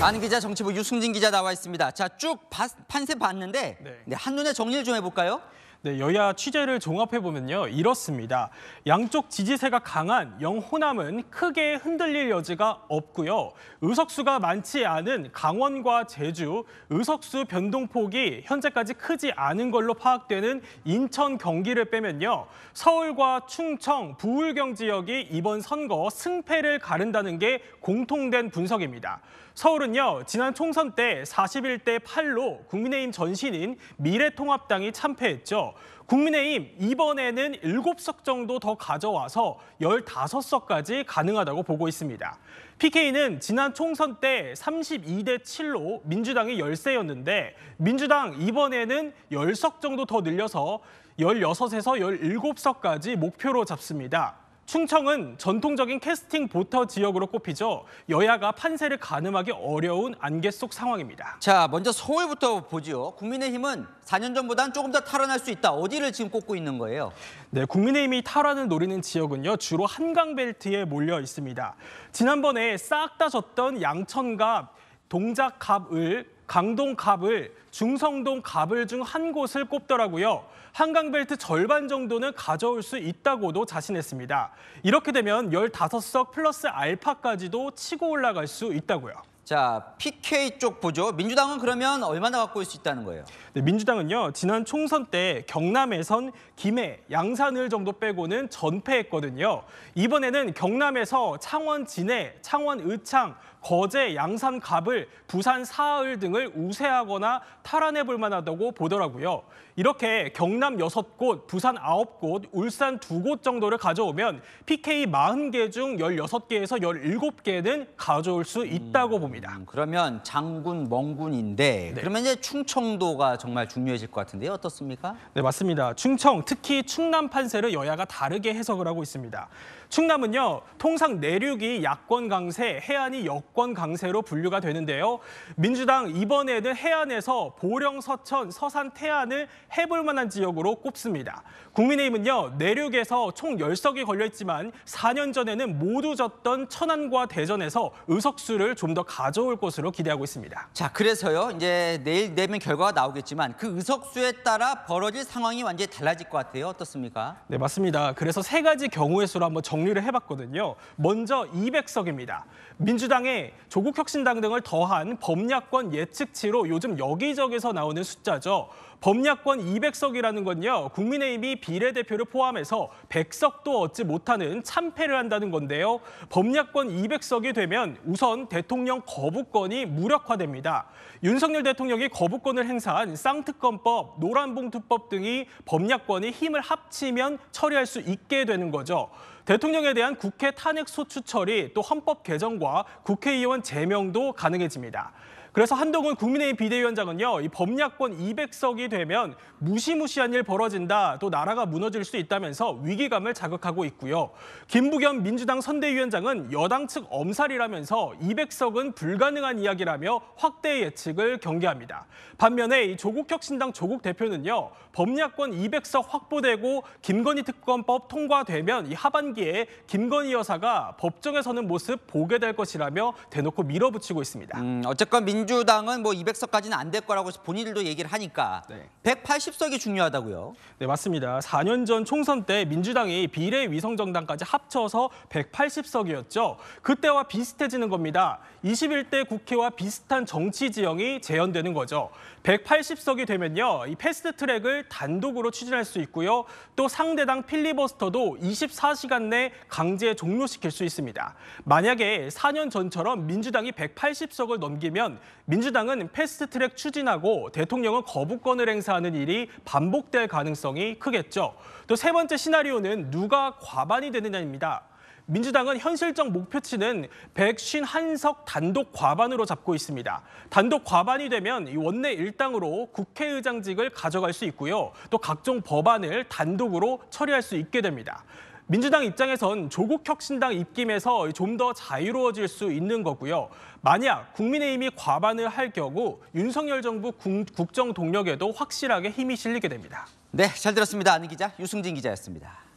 안 기자, 정치부 유승진 기자 나와 있습니다. 자, 쭉 판세 봤는데 한눈에 정리를 좀 해볼까요? 네, 여야 취재를 종합해보면요, 이렇습니다. 양쪽 지지세가 강한 영호남은 크게 흔들릴 여지가 없고요. 의석수가 많지 않은 강원과 제주, 의석수 변동폭이 현재까지 크지 않은 걸로 파악되는 인천, 경기를 빼면요. 서울과 충청, 부울경 지역이 이번 선거 승패를 가른다는 게 공통된 분석입니다. 서울은요, 지난 총선 때 41대 8로 국민의힘 전신인 미래통합당이 참패했죠. 국민의힘 이번에는 7석 정도 더 가져와서 15석까지 가능하다고 보고 있습니다. PK는 지난 총선 때 32대 7로 민주당이 열세였는데 민주당 이번에는 10석 정도 더 늘려서 16에서 17석까지 목표로 잡습니다. 충청은 전통적인 캐스팅 보터 지역으로 꼽히죠. 여야가 판세를 가늠하기 어려운 안개 속 상황입니다. 자, 먼저 서울부터 보죠. 국민의힘은 4년 전보다는 조금 더 탈환할 수 있다. 어디를 지금 꼽고 있는 거예요? 네, 국민의힘이 탈환을 노리는 지역은요, 주로 한강벨트에 몰려 있습니다. 지난번에 싹 다 졌던 양천갑, 동작갑을, 강동갑을, 중성동갑을 중 한 곳을 꼽더라고요. 한강벨트 절반 정도는 가져올 수 있다고도 자신했습니다. 이렇게 되면 15석 플러스 알파까지도 치고 올라갈 수 있다고요. 자, PK 쪽 보죠. 민주당은 그러면 얼마나 갖고 올 수 있다는 거예요? 네, 민주당은요, 지난 총선 때 경남에선 김해, 양산을 정도 빼고는 전패했거든요. 이번에는 경남에서 창원 진해, 창원 의창, 거제, 양산 갑을, 부산 사흘 등을 우세하거나 탈환해볼 만하다고 보더라고요. 이렇게 경남 6곳, 부산 9곳, 울산 2곳 정도를 가져오면 PK 40개 중 16개에서 17개는 가져올 수 있다고 봅니다. 그러면 장군, 멍군인데 그러면 이제 충청도가 정말 중요해질 것 같은데요. 어떻습니까? 네, 맞습니다. 충청, 특히 충남 판세를 여야가 다르게 해석을 하고 있습니다. 충남은요, 통상 내륙이 야권 강세, 해안이 여권 강세로 분류가 되는데요. 민주당 이번에는 해안에서 보령, 서천, 서산, 태안을 해볼 만한 지역으로 꼽습니다. 국민의힘은요, 내륙에서 총 10석이 걸려있지만 4년 전에는 모두 졌던 천안과 대전에서 의석수를 좀 더 가져올 것으로 기대하고 있습니다. 자, 그래서요, 이제 내일 내면 결과가 나오겠지만 그 의석수에 따라 벌어질 상황이 완전히 달라질 것 같아요. 어떻습니까? 네, 맞습니다. 그래서 3가지 경우의 수로 한번 정리를 해봤거든요. 먼저 200석입니다. 민주당의 조국혁신당 등을 더한 범야권 예측치로 요즘 여기저기서 나오는 숫자죠. 범야권 200석이라는 건요, 국민의힘이 비례대표를 포함해서 100석도 얻지 못하는 참패를 한다는 건데요. 범야권 200석이 되면 우선 대통령 거부권이 무력화됩니다. 윤석열 대통령이 거부권을 행사한 쌍특검법, 노란봉투법 등이 범야권이 힘을 합치면 처리할 수 있게 되는 거죠. 대통령에 대한 국회 탄핵소추 처리, 또 헌법 개정과 국회의원 제명도 가능해집니다. 그래서 한동훈 국민의힘 비대위원장은요, 이 범야권 200석이 되면 무시무시한 일 벌어진다, 또 나라가 무너질 수 있다면서 위기감을 자극하고 있고요. 김부겸 민주당 선대위원장은 여당 측 엄살이라면서 200석은 불가능한 이야기라며 확대 예측을 경계합니다. 반면에 이 조국혁신당 조국 대표는요, 범야권 200석 확보되고 김건희 특검법 통과되면 이 하반기에 김건희 여사가 법정에 서는 모습 보게 될 것이라며 대놓고 밀어붙이고 있습니다. 어쨌건 민주당은 뭐 200석까지는 안 될 거라고 본인들도 얘기를 하니까 180석이 중요하다고요? 네, 맞습니다. 4년 전 총선 때 민주당이 비례위성정당까지 합쳐서 180석이었죠. 그때와 비슷해지는 겁니다. 21대 국회와 비슷한 정치 지형이 재현되는 거죠. 180석이 되면요, 이 패스트트랙을 단독으로 추진할 수 있고요. 또 상대당 필리버스터도 24시간 내 강제 종료시킬 수 있습니다. 만약에 4년 전처럼 민주당이 180석을 넘기면 민주당은 패스트트랙 추진하고 대통령은 거부권을 행사하는 일이 반복될 가능성이 크겠죠. 또 세 번째 시나리오는 누가 과반이 되느냐입니다. 민주당은 현실적 목표치는 151석 단독 과반으로 잡고 있습니다. 단독 과반이 되면 이 원내 일당으로 국회의장직을 가져갈 수 있고요. 또 각종 법안을 단독으로 처리할 수 있게 됩니다. 민주당 입장에선 조국혁신당 입김에서 좀 더 자유로워질 수 있는 거고요. 만약 국민의힘이 과반을 할 경우 윤석열 정부 국정 동력에도 확실하게 힘이 실리게 됩니다. 네, 잘 들었습니다. 안 기자, 유승진 기자였습니다.